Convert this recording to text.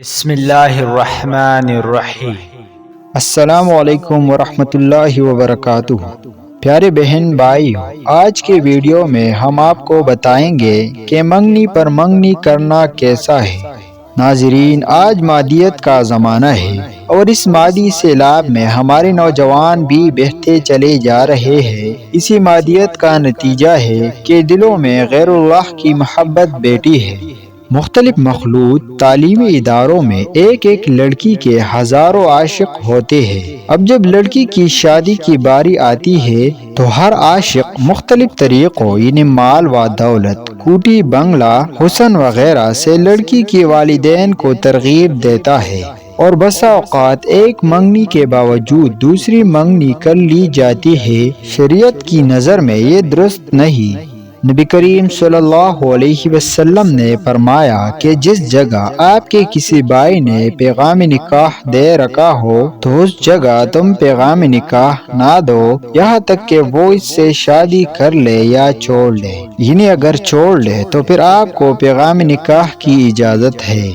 بسم اللہ الرحمن الرحیم۔ السلام علیکم ورحمۃ اللہ وبرکاتہ۔ پیارے بہن بھائی، آج کے ویڈیو میں ہم آپ کو بتائیں گے کہ منگنی پر منگنی کرنا کیسا ہے۔ ناظرین، آج مادیت کا زمانہ ہے اور اس مادی سیلاب میں ہمارے نوجوان بھی بہتے چلے جا رہے ہیں۔ اسی مادیت کا نتیجہ ہے کہ دلوں میں غیر اللہ کی محبت بیٹھی ہے۔ مختلف مخلوط تعلیمی اداروں میں ایک ایک لڑکی کے ہزاروں عاشق ہوتے ہیں۔ اب جب لڑکی کی شادی کی باری آتی ہے تو ہر عاشق مختلف طریقوں یعنی مال و دولت، کوٹھی بنگلہ، حسن وغیرہ سے لڑکی کے والدین کو ترغیب دیتا ہے، اور بسا اوقات ایک منگنی کے باوجود دوسری منگنی کر لی جاتی ہے۔ شریعت کی نظر میں یہ درست نہیں۔ نبی کریم صلی اللہ علیہ وسلم نے فرمایا کہ جس جگہ آپ کے کسی بھائی نے پیغام نکاح دے رکھا ہو تو اس جگہ تم پیغام نکاح نہ دو یہاں تک کہ وہ اس سے شادی کر لے یا چھوڑ لے، یعنی اگر چھوڑ لے تو پھر آپ کو پیغام نکاح کی اجازت ہے۔